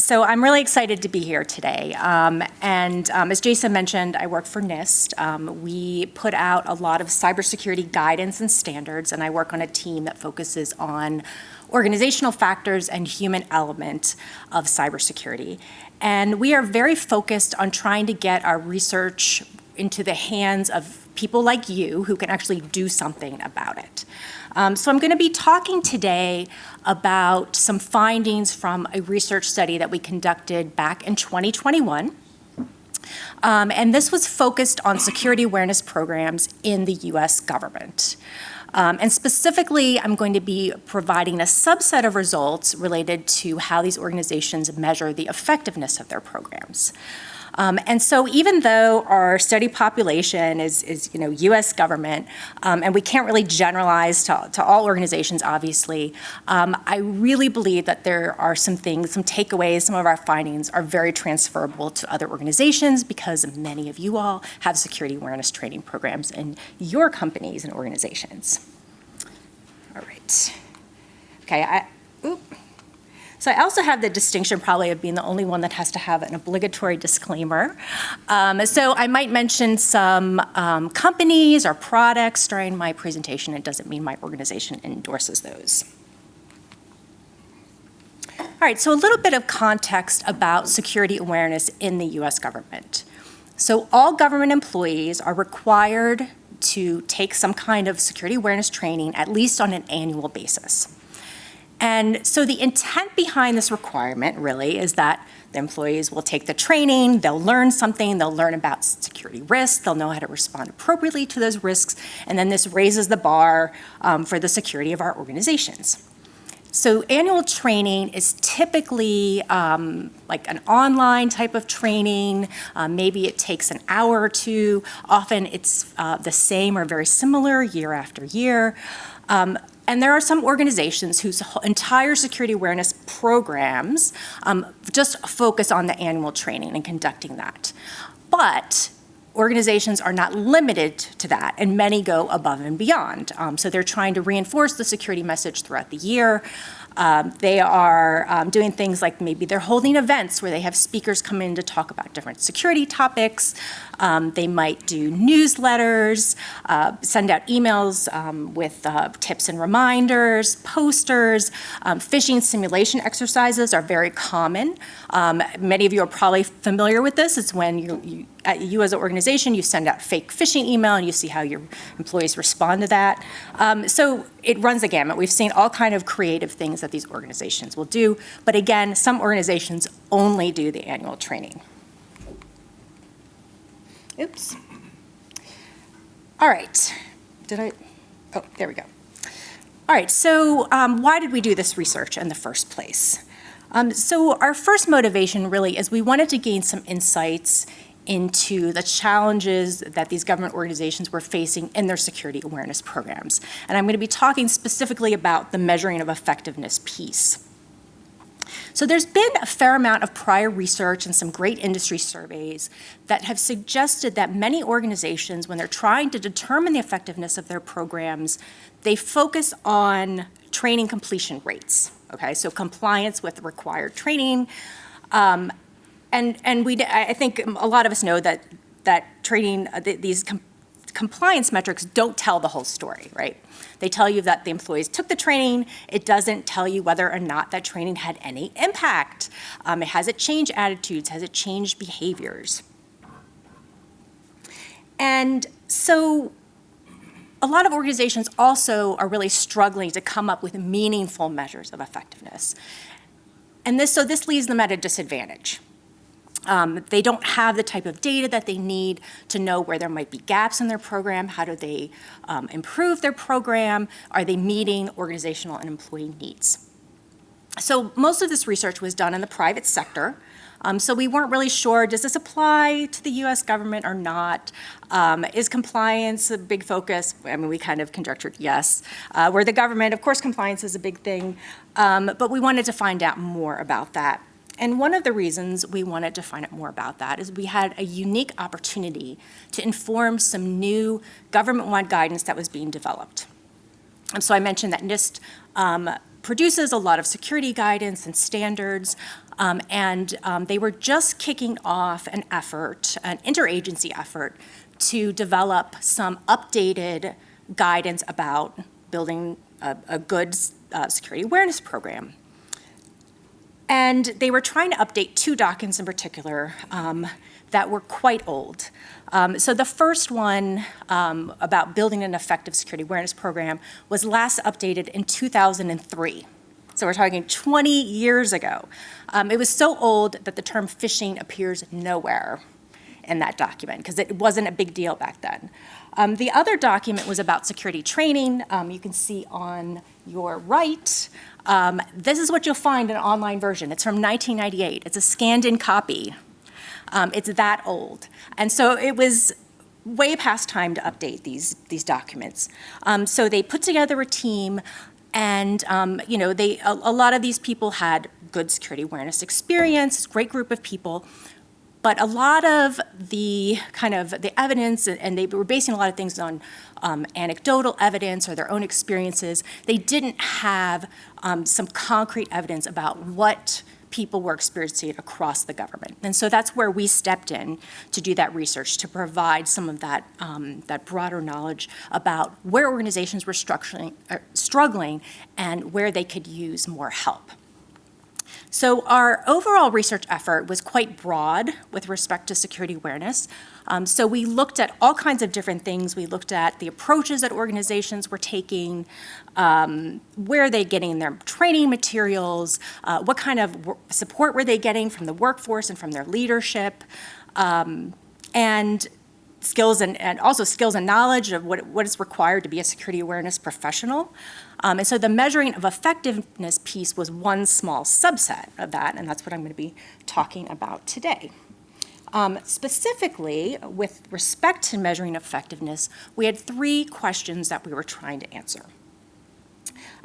So I'm really excited to be here today. As Jason mentioned, I work for NIST. We put out a lot of cybersecurity guidance and standards, and I work on a team that focuses on organizational factors and human element of cybersecurity. And we are very focused on trying to get our research into the hands of people like you who can actually do something about it. So I'm going to be talking today about some findings from a research study that we conducted back in 2021. And this was focused on security awareness programs in the US government. And specifically, I'm going to be providing a subset of results related to how these organizations measure the effectiveness of their programs. And so even though our study population is US government, and we can't really generalize to all organizations, obviously, I really believe that there are some things, some takeaways, some of our findings are very transferable to other organizations because many of you all have security awareness training programs in your companies and organizations. All right. Okay, So I also have the distinction probably of being the only one that has to have an obligatory disclaimer. So I might mention some companies or products during my presentation. It doesn't mean my organization endorses those. All right, so a little bit of context about security awareness in the US government. So all government employees are required to take some kind of security awareness training, at least on an annual basis. And so the intent behind this requirement really is that the employees will take the training, they'll learn something, they'll learn about security risks, they'll know how to respond appropriately to those risks, and then this raises the bar for the security of our organizations. So annual training is typically like an online type of training. Maybe it takes an hour or two. Often it's the same or very similar year after year. And there are some organizations whose entire security awareness programs just focus on the annual training and conducting that. But organizations are not limited to that, and many go above and beyond. So they're trying to reinforce the security message throughout the year. They are doing things like maybe they're holding events where they have speakers come in to talk about different security topics. They might do newsletters, send out emails with tips and reminders, posters. Phishing simulation exercises are very common. Many of you are probably familiar with this. It's when you as an organization, you send out fake phishing email and you see how your employees respond to that. So it runs the gamut. We've seen all kind of creative things that these organizations will do. But again, some organizations only do the annual training. Oops. All right. Oh, there we go. All right, so why did we do this research in the first place? So our first motivation really is we wanted to gain some insights into the challenges that these government organizations were facing in their security awareness programs. And I'm going to be talking specifically about the measuring of effectiveness piece. So there's been a fair amount of prior research and some great industry surveys that have suggested that many organizations, when they're trying to determine the effectiveness of their programs, they focus on training completion rates, okay? So compliance with required training. I think a lot of us know that training, these compliance metrics don't tell the whole story, right? They tell you that the employees took the training. It doesn't tell you whether or not that training had any impact. Has it changed attitudes? Has it changed behaviors? And so a lot of organizations also are really struggling to come up with meaningful measures of effectiveness. And this leaves them at a disadvantage. They don't have the type of data that they need to know where there might be gaps in their program. How do they improve their program? Are they meeting organizational and employee needs? So most of this research was done in the private sector. So we weren't really sure, does this apply to the US government or not? Is compliance a big focus? I mean, we kind of conjectured yes. We're the government, of course compliance is a big thing, but we wanted to find out more about that. And one of the reasons we wanted to find out more about that is we had a unique opportunity to inform some new government-wide guidance that was being developed. So I mentioned that NIST produces a lot of security guidance and standards. They were just kicking off an effort, an interagency effort, to develop some updated guidance about building a good security awareness program. And they were trying to update two documents in particular that were quite old. So the first one about building an effective security awareness program was last updated in 2003. So we're talking 20 years ago. It was so old that the term phishing appears nowhere in that document because it wasn't a big deal back then. The other document was about security training. You can see on your right, this is what you'll find in an online version. It's from 1998. It's a scanned-in copy. It's that old. And so it was way past time to update these documents. So they put together a team, and a lot of these people had good security awareness experience, great group of people. But a lot of the evidence, and they were basing a lot of things on anecdotal evidence or their own experiences. They didn't have some concrete evidence about what people were experiencing across the government. And so that's where we stepped in to do that research, to provide some of that broader knowledge about where organizations were struggling and where they could use more help. So our overall research effort was quite broad with respect to security awareness. So we looked at all kinds of different things. We looked at the approaches that organizations were taking, where are they getting their training materials, what kind of support were they getting from the workforce and from their leadership, and skills and also skills and knowledge of what is required to be a security awareness professional. And so the measuring of effectiveness piece was one small subset of that, and that's what I'm going to be talking about today. Specifically, with respect to measuring effectiveness, we had three questions that we were trying to answer.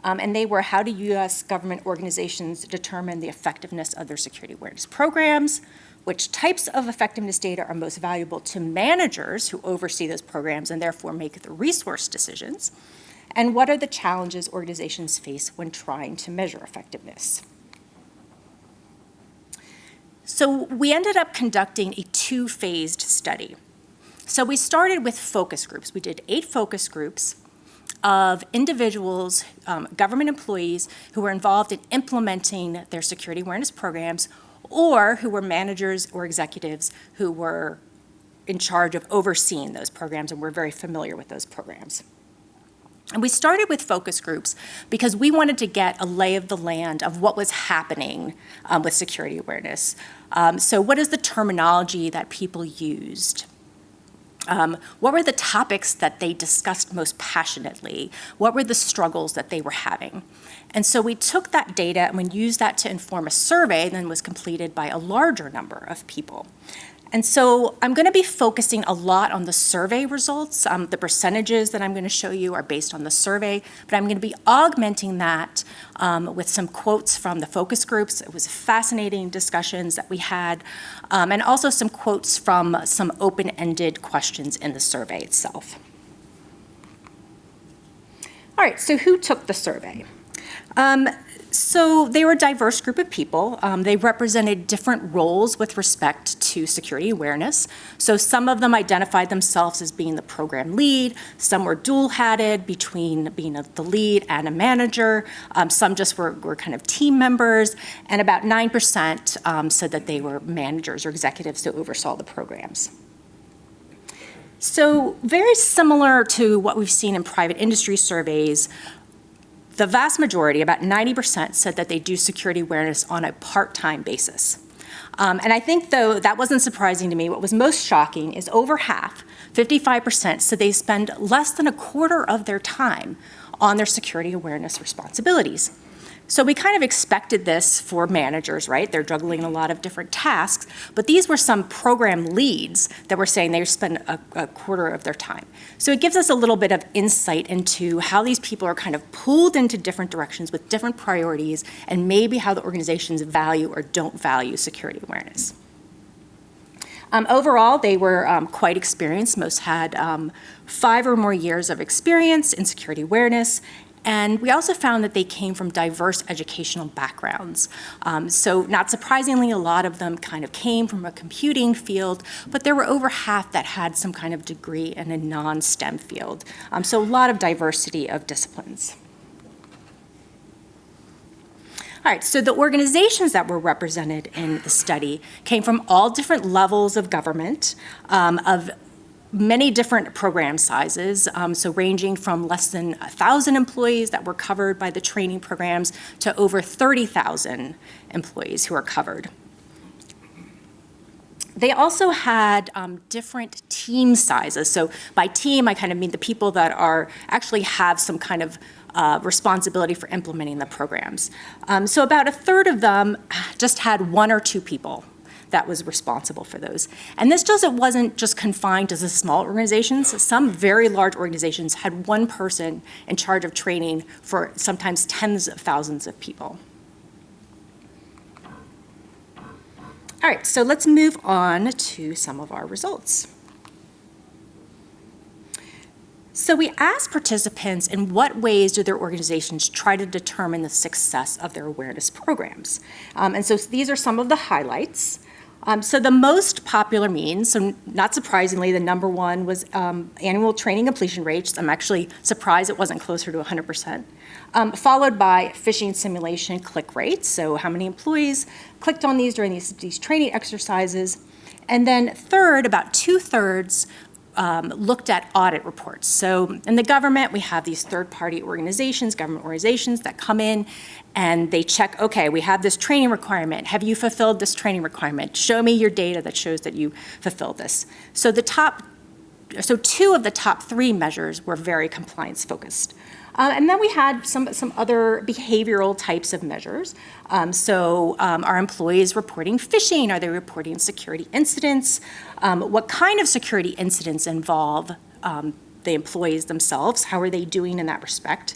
And they were, how do U.S. government organizations determine the effectiveness of their security awareness programs? Which types of effectiveness data are most valuable to managers who oversee those programs and therefore make the resource decisions? And what are the challenges organizations face when trying to measure effectiveness? So we ended up conducting a two-phased study. So we started with focus groups. We did 8 focus groups of individuals, government employees who were involved in implementing their security awareness programs, or who were managers or executives who were in charge of overseeing those programs and were very familiar with those programs. And we started with focus groups because we wanted to get a lay of the land of what was happening with security awareness. So what is the terminology that people used? What were the topics that they discussed most passionately? What were the struggles that they were having? And so we took that data and we used that to inform a survey that was completed by a larger number of people. And so I'm going to be focusing a lot on the survey results. The percentages that I'm going to show you are based on the survey, but I'm going to be augmenting that with some quotes from the focus groups. It was fascinating discussions that we had, and also some quotes from some open-ended questions in the survey itself. All right, so who took the survey? So they were a diverse group of people. They represented different roles with respect to security awareness. So some of them identified themselves as being the program lead. Some were dual-hatted between being the lead and a manager. Some just were kind of team members. And about 9% said that they were managers or executives who oversaw the programs. So very similar to what we've seen in private industry surveys, the vast majority, about 90%, said that they do security awareness on a part-time basis. And I think, though, that wasn't surprising to me. What was most shocking is over half, 55%, said they spend less than a quarter of their time on their security awareness responsibilities. So we kind of expected this for managers, right? They're juggling a lot of different tasks, but these were some program leads that were saying they spend a quarter of their time. So it gives us a little bit of insight into how these people are kind of pulled into different directions with different priorities, and maybe how the organizations value or don't value security awareness. Overall, they were quite experienced. Most had 5 or more years of experience in security awareness, And we also found that they came from diverse educational backgrounds. So not surprisingly, a lot of them kind of came from a computing field, but there were over half that had some kind of degree in a non-STEM field. So a lot of diversity of disciplines. All right, so the organizations that were represented in the study came from all different levels of government, of many different program sizes, so ranging from less than 1,000 employees that were covered by the training programs to over 30,000 employees who are covered. They also had different team sizes. So by team, I kind of mean the people that actually have some kind of responsibility for implementing the programs. So about a third of them just had 1 or 2 people that was responsible for those. And this wasn't just confined to the small organizations. Some very large organizations had 1 person in charge of training for sometimes tens of thousands of people. All right, so let's move on to some of our results. So we asked participants in what ways do their organizations try to determine the success of their awareness programs. And so these are some of the highlights. So the most popular means, so not surprisingly, the number 1 was annual training completion rates. I'm actually surprised it wasn't closer to 100%. Followed by phishing simulation click rates, so how many employees clicked on these during these training exercises. And then third, about 2/3 looked at audit reports. So in the government, we have these third-party organizations, government organizations that come in and they check, okay, we have this training requirement. Have you fulfilled this training requirement? Show me your data that shows that you fulfilled this. So 2 of the top 3 measures were very compliance-focused. And then we had some other behavioral types of measures. Are employees reporting phishing? Are they reporting security incidents? What kind of security incidents involve the employees themselves? How are they doing in that respect?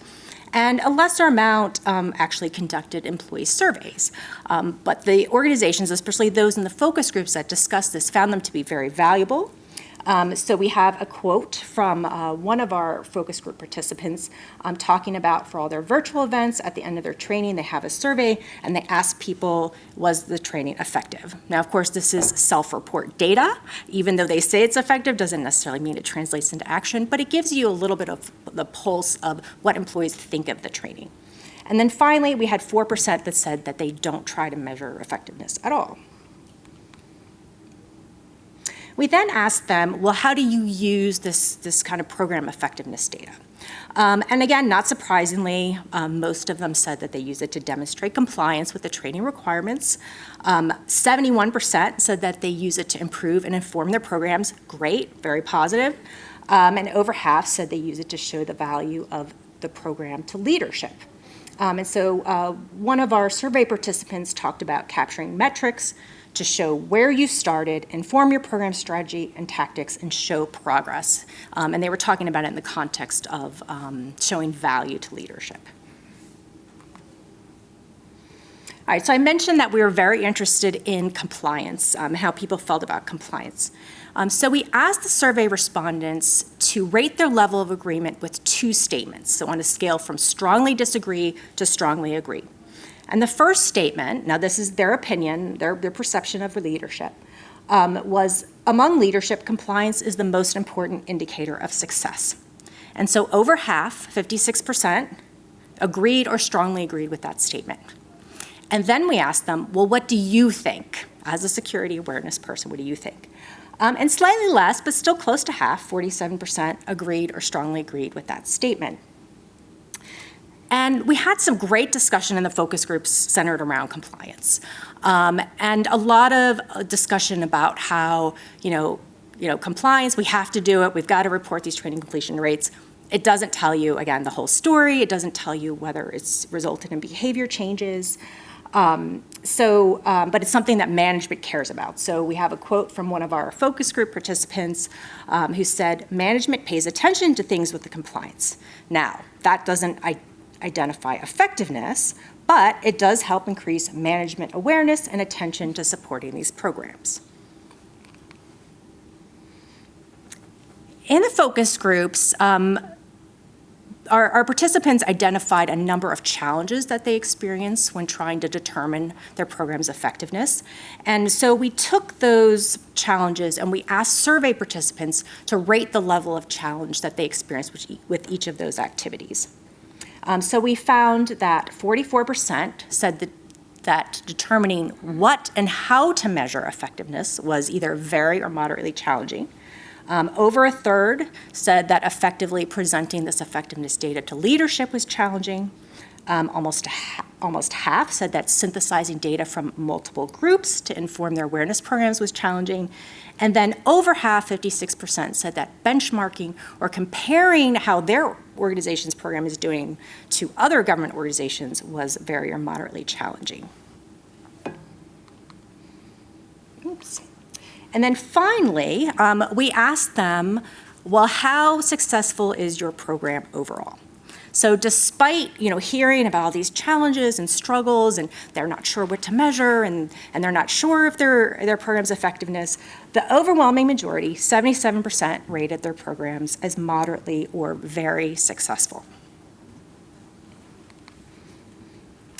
And a lesser amount actually conducted employee surveys. But the organizations, especially those in the focus groups that discussed this, found them to be very valuable. So we have a quote from one of our focus group participants talking about for all their virtual events, at the end of their training, they have a survey and they ask people, was the training effective? Now, of course, this is self-report data. Even though they say it's effective, doesn't necessarily mean it translates into action, but it gives you a little bit of the pulse of what employees think of the training. And then finally, we had 4% that said that they don't try to measure effectiveness at all. We then asked them, well, how do you use this kind of program effectiveness data? And again, not surprisingly, most of them said that they use it to demonstrate compliance with the training requirements. 71% said that they use it to improve and inform their programs. Great, very positive. And over half said they use it to show the value of the program to leadership. And so one of our survey participants talked about capturing metrics to show where you started, inform your program strategy and tactics, and show progress. And they were talking about it in the context of showing value to leadership. All right, so I mentioned that we were very interested in compliance, how people felt about compliance. So we asked the survey respondents to rate their level of agreement with 2 statements, so on a scale from strongly disagree to strongly agree. And the first statement, now this is their opinion, their perception of leadership, was among leadership, compliance is the most important indicator of success. And so over half, 56%, agreed or strongly agreed with that statement. And then we asked them, well, what do you think? As a security awareness person, what do you think? And slightly less, but still close to half, 47%, agreed or strongly agreed with that statement. And we had some great discussion in the focus groups centered around compliance. And a lot of discussion about how, compliance, we have to do it, we've got to report these training completion rates. It doesn't tell you, again, the whole story. It doesn't tell you whether it's resulted in behavior changes. But it's something that management cares about. So we have a quote from one of our focus group participants who said, management pays attention to things with the compliance. Now, that doesn't identify effectiveness, but it does help increase management awareness and attention to supporting these programs. In the focus groups, our participants identified a number of challenges that they experience when trying to determine their program's effectiveness. And so we took those challenges and we asked survey participants to rate the level of challenge that they experienced with each of those activities. So we found that 44% said that determining what and how to measure effectiveness was either very or moderately challenging. Over a third said that effectively presenting this effectiveness data to leadership was challenging. Almost half said that synthesizing data from multiple groups to inform their awareness programs was challenging. And then over half, 56%, said that benchmarking or comparing how their organization's program is doing to other government organizations was very or moderately challenging. Oops. And then finally, we asked them, well, how successful is your program overall? So despite, hearing about all these challenges and struggles, and they're not sure what to measure, and they're not sure if their program's effectiveness, the overwhelming majority, 77%, rated their programs as moderately or very successful.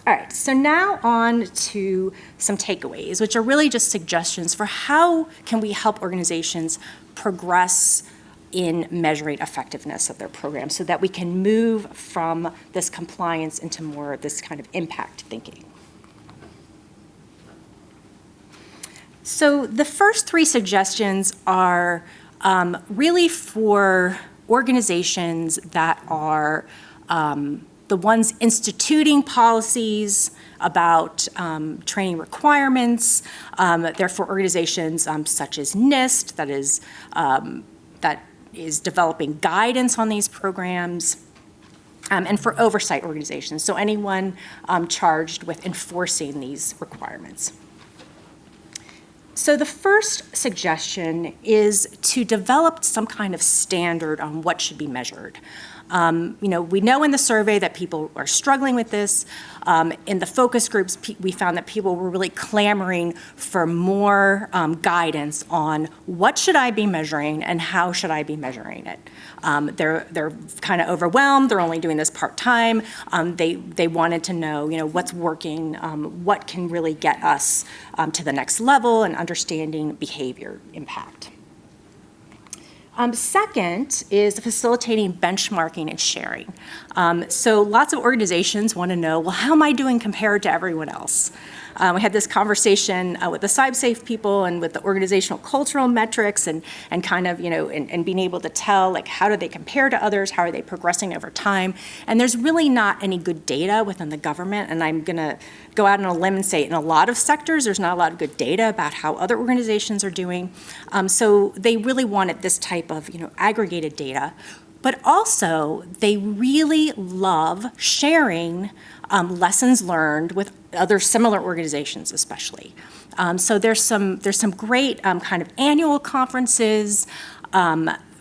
All right, so now on to some takeaways, which are really just suggestions for how can we help organizations progress in measuring effectiveness of their program so that we can move from this compliance into more of this kind of impact thinking. So the first three suggestions are really for organizations that are the ones instituting policies about training requirements. They're for organizations such as NIST, that is developing guidance on these programs, and for oversight organizations, so anyone charged with enforcing these requirements. So the first suggestion is to develop some kind of standard on what should be measured. We know in the survey that people are struggling with this. In the focus groups, we found that people were really clamoring for more guidance on what should I be measuring and how should I be measuring it. They're kind of overwhelmed. They're only doing this part-time. They wanted to know, what's working, what can really get us to the next level and understanding behavior impact. Second is facilitating benchmarking and sharing. So lots of organizations want to know, well, how am I doing compared to everyone else? We had this conversation with the CybSafe people and with the organizational cultural metrics and kind of, and being able to tell, like, how do they compare to others? How are they progressing over time? And there's really not any good data within the government, and I'm going to go out on a limb and say in a lot of sectors, there's not a lot of good data about how other organizations are doing. So they really wanted this type of, aggregated data. But also, they really love sharing lessons learned with other similar organizations, especially. So there's some great kind of annual conferences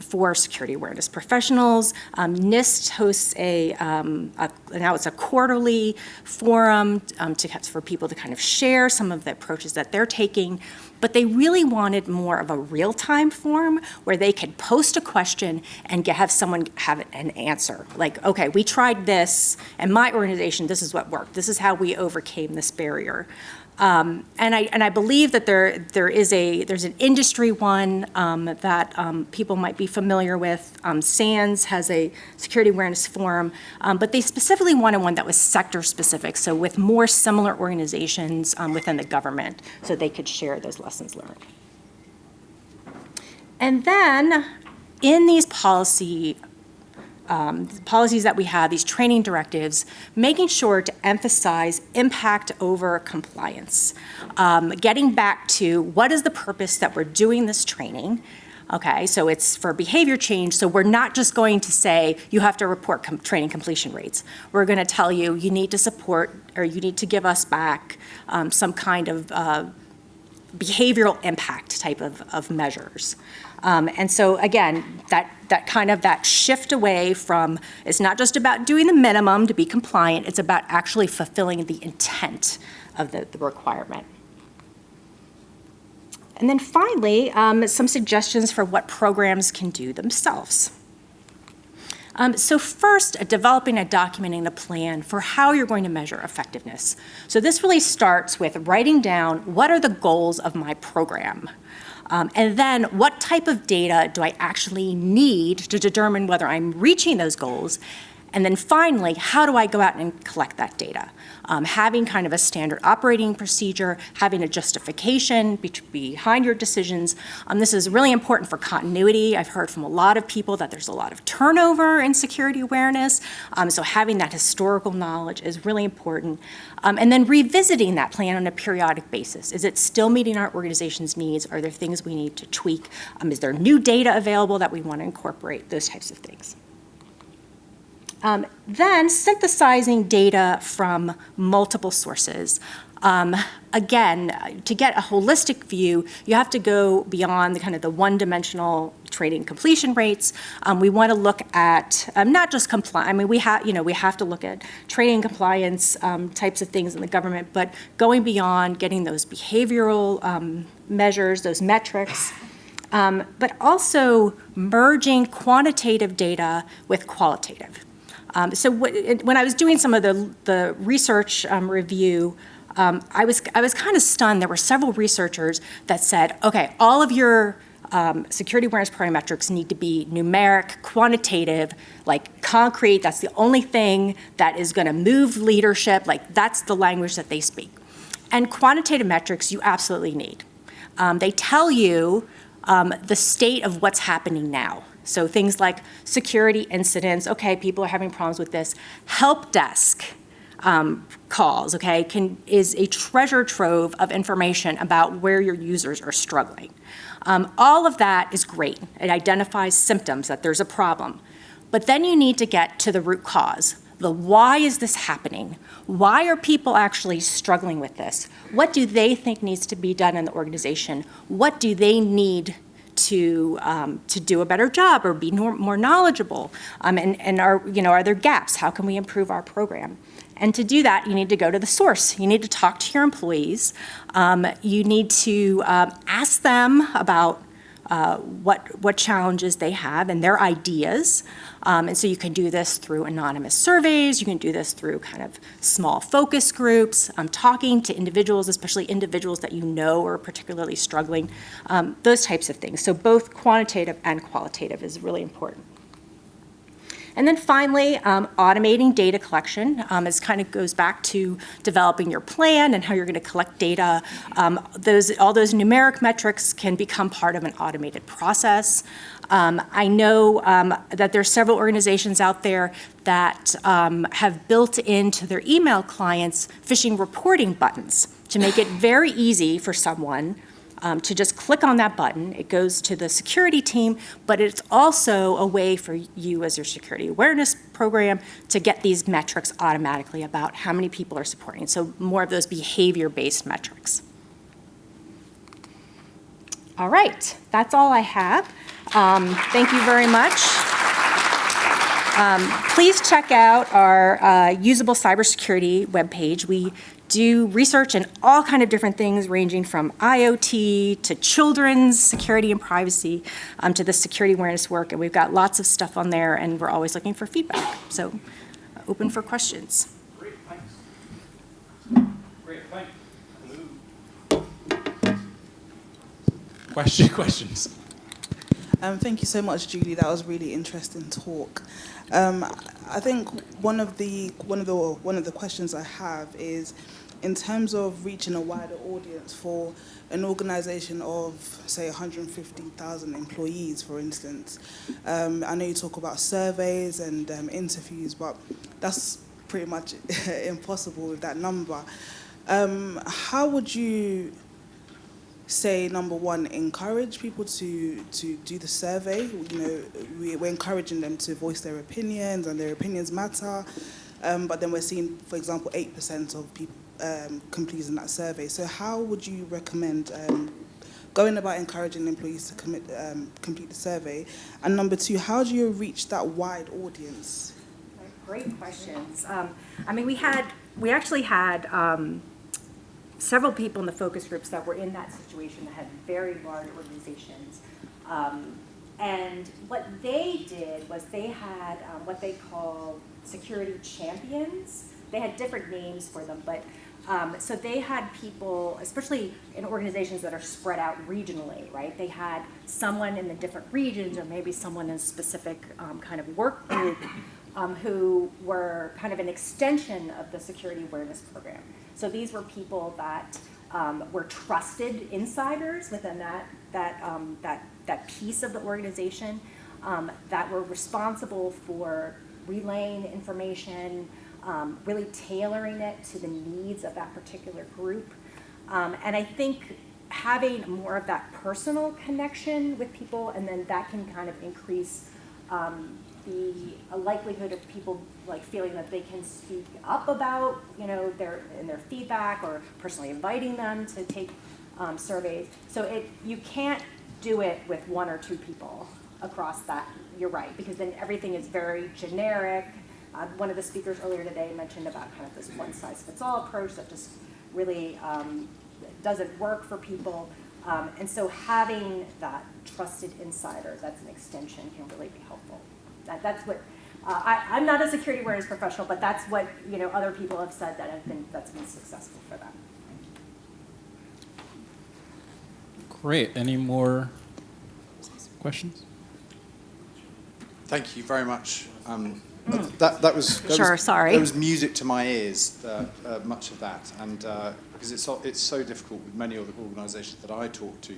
for security awareness professionals. NIST hosts now it's a quarterly forum for people to kind of share some of the approaches that they're taking. But they really wanted more of a real-time forum where they could post a question and have someone have an answer. Like, okay, we tried this, and my organization, this is what worked. This is how we overcame this barrier. And I believe that there's an industry one that people might be familiar with. SANS has a security awareness forum, but they specifically wanted one that was sector specific, so with more similar organizations within the government, so they could share those lessons learned. And then in these policies that we have, these training directives, making sure to emphasize impact over compliance. Getting back to what is the purpose that we're doing this training. Okay, so it's for behavior change, so we're not just going to say you have to report training completion rates. We're going to tell you you need to support, or you need to give us back some kind of behavioral impact type of measures. And so again, that shift away from, it's not just about doing the minimum to be compliant, it's about actually fulfilling the intent of the requirement. And then finally, some suggestions for what programs can do themselves. So first, developing and documenting the plan for how you're going to measure effectiveness. So this really starts with writing down what are the goals of my program. And then what type of data do I actually need to determine whether I'm reaching those goals? And then finally, how do I go out and collect that data? Having kind of a standard operating procedure, having a justification behind your decisions. This is really important for continuity. I've heard from a lot of people that there's a lot of turnover in security awareness. So having that historical knowledge is really important. And then revisiting that plan on a periodic basis. Is it still meeting our organization's needs? Are there things we need to tweak? Is there new data available that we want to incorporate? Those types of things. Then synthesizing data from multiple sources. Again, to get a holistic view, you have to go beyond the kind of the one-dimensional training completion rates. We want to look at not just compliance. I mean, we have to look at training compliance types of things in the government, but going beyond getting those behavioral measures, those metrics. But also merging quantitative data with qualitative. So when I was doing some of the research review, I was kind of stunned. There were several researchers that said, okay, all of your security awareness program metrics need to be numeric, quantitative, like concrete. That's the only thing that is going to move leadership. Like that's the language that they speak. And quantitative metrics you absolutely need. They tell you the state of what's happening now. So things like security incidents, okay, people are having problems with this. Help desk calls, okay, is a treasure trove of information about where your users are struggling. All of that is great. It identifies symptoms that there's a problem. But then you need to get to the root cause. The why is this happening? Why are people actually struggling with this? What do they think needs to be done in the organization? What do they need to do a better job or be more knowledgeable? And are there gaps? How can we improve our program? And to do that, you need to go to the source. You need to talk to your employees. You need to ask them about what challenges they have and their ideas. And so you can do this through anonymous surveys. You can do this through kind of small focus groups, talking to individuals, especially individuals that you know are particularly struggling, those types of things. So both quantitative and qualitative is really important. And then finally, automating data collection is kind of goes back to developing your plan and how you're going to collect data. All those numeric metrics can become part of an automated process. I know that there are several organizations out there that have built into their email clients phishing reporting buttons to make it very easy for someone to just click on that button. It goes to the security team, but it's also a way for you as your security awareness program to get these metrics automatically about how many people are supporting. So more of those behavior-based metrics. All right, that's all I have. Thank you very much. Please check out our usable cybersecurity webpage. We do research in all kind of different things, ranging from IoT to children's security and privacy to the security awareness work. And we've got lots of stuff on there, and we're always looking for feedback. So open for questions. Great, thanks. Great, thanks. Questions? Thank you so much, Julie. That was a really interesting talk. I think one of the questions I have is, in terms of reaching a wider audience for an organization of, say, 150,000 employees, for instance. I know you talk about surveys and interviews, but that's pretty much impossible with that number. How would you say, number one, encourage people to do the survey? You know, we're encouraging them to voice their opinions, and their opinions matter. But then we're seeing, for example, 8% of people completing that survey. So how would you recommend going about encouraging employees to complete the survey? And number two, how do you reach that wide audience? Great questions. I mean, we actually had several people in the focus groups that were in that situation that had very large organizations. And what they did was they had what they call security champions. They had different names for them, but so they had people, especially in organizations that are spread out regionally, right? They had someone in the different regions, or maybe someone in a specific kind of work group who were kind of an extension of the security awareness program. So these were people that were trusted insiders within that piece of the organization that were responsible for relaying information, really tailoring it to the needs of that particular group. And I think having more of that personal connection with people, and then that can kind of increase the likelihood of people like feeling that they can speak up about, their feedback, or personally inviting them to take surveys. So you can't do it with one or two people across that. You're right, because then everything is very generic. One of the speakers earlier today mentioned about kind of this one-size-fits-all approach that just really doesn't work for people. And so having that trusted insider, that's an extension, can really be helpful. That's what, I'm not a security awareness professional, but that's what other people have said that's been successful for them. Great. Any more questions? Thank you very much. That was music to my ears. Much of that, and because it's so difficult with many other organisations that I talk to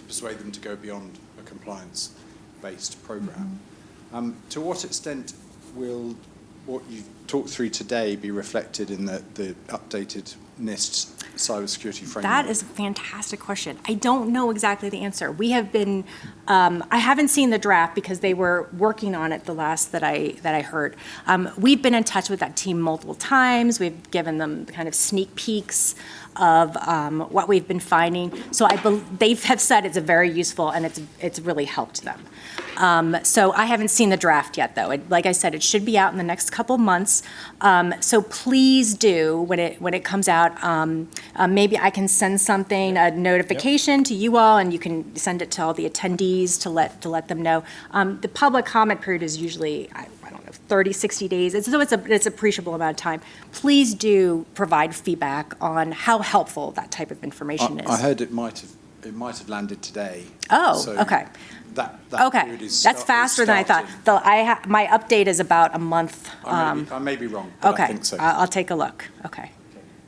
persuade them to go beyond a compliance-based program. To what extent will what you've talked through today be reflected in the updated NIST cybersecurity framework? That is a fantastic question. I don't know exactly the answer. We have been, I haven't seen the draft because they were working on it the last that I heard. We've been in touch with that team multiple times. We've given them kind of sneak peeks of what we've been finding. So they have said it's a very useful, and it's really helped them. So I haven't seen the draft yet, though. Like I said, it should be out in the next couple months. So please do, when it comes out, maybe I can send something, a notification to you all, and you can send it to all the attendees to let them know. The public comment period is usually, I don't know, 30, 60 days. So it's an appreciable amount of time. Please do provide feedback on how helpful that type of information is. I heard it might have landed today. Oh, so okay. That Okay, period is that's faster than I thought. My update is about a month. I may be wrong, but Okay, I think so. I'll take a look. Okay.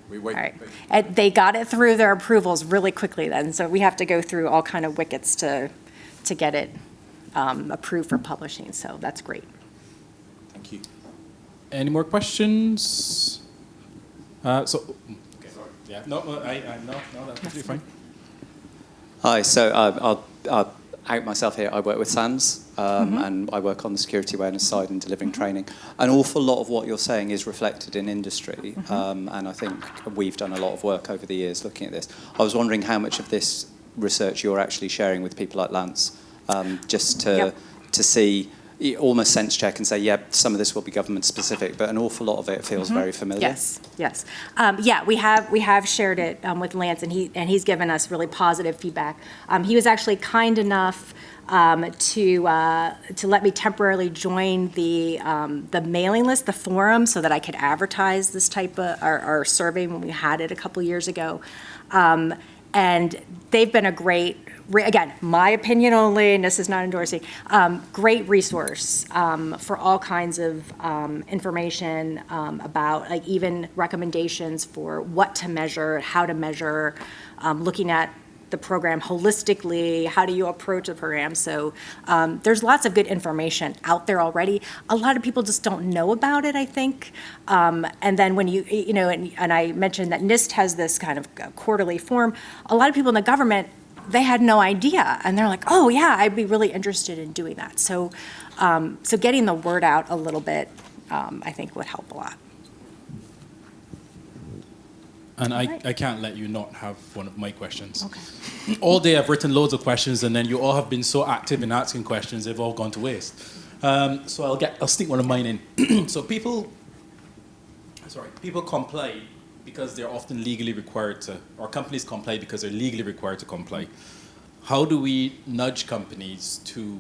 We wait. All right. And they got it through their approvals really quickly then, so we have to go through all kind of wickets to get it approved for publishing, so that's great. Thank you. Any more questions? Okay. Sorry. Yeah. No, that's completely fine. Hi, so I'll out myself here. I work with SANS, and I work on the security awareness side and delivering training. An awful lot of what you're saying is reflected in industry, and I think we've done a lot of work over the years looking at this. I was wondering how much of this research you're actually sharing with people like Lance, just to see, almost sense check and say, yeah, some of this will be government specific, but an awful lot of it feels very familiar. Yes. Yeah, we have shared it with Lance, and he's given us really positive feedback. He was actually kind enough to let me temporarily join the mailing list, the forum, so that I could advertise this type of our survey when we had it a couple years ago. And they've been a great, again, my opinion only, and this is not endorsing, great resource for all kinds of information about, like, even recommendations for what to measure, how to measure, looking at the program holistically, how do you approach the program? So there's lots of good information out there already. A lot of people just don't know about it, I think. And then when and I mentioned that NIST has this kind of quarterly form, a lot of people in the government, they had no idea, and they're like, oh yeah, I'd be really interested in doing that. So, so getting the word out a little bit, I think would help a lot. And I can't let you not have one of my questions. Okay. All day I've written loads of questions, and then you all have been so active in asking questions, they've all gone to waste. So I'll stick one of mine in. So people comply because they're often legally required to, or companies comply because they're legally required to comply. How do we nudge companies to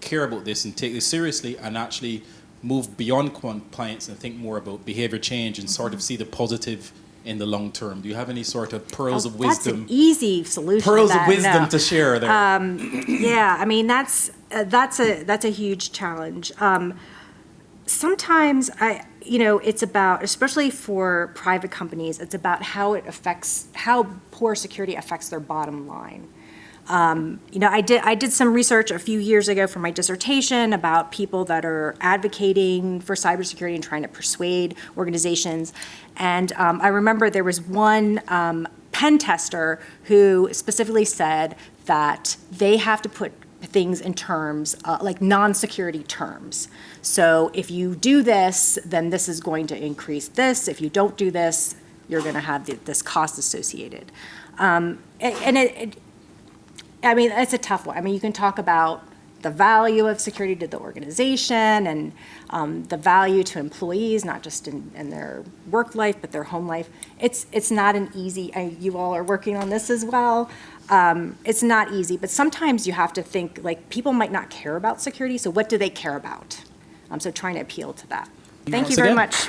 care about this and take this seriously and actually move beyond compliance and think more about behavior change and sort of see the positive in the long term? Do you have any sort of pearls of wisdom? That's an easy solution. Pearls of wisdom to share there. Yeah, I mean, that's a huge challenge. Sometimes it's about, especially for private companies, it's about how poor security affects their bottom line. I did some research a few years ago for my dissertation about people that are advocating for cybersecurity and trying to persuade organizations. And I remember there was one pen tester who specifically said that they have to put things in terms like non-security terms. So if you do this, then this is going to increase this. If you don't do this, you're going to have this cost associated. It's a tough one. I mean, you can talk about the value of security to the organization and the value to employees, not just in their work life, but their home life. It's not an easy, you all are working on this as well. It's not easy, but sometimes you have to think, like, people might not care about security, so what do they care about? So trying to appeal to that. Thank you very much.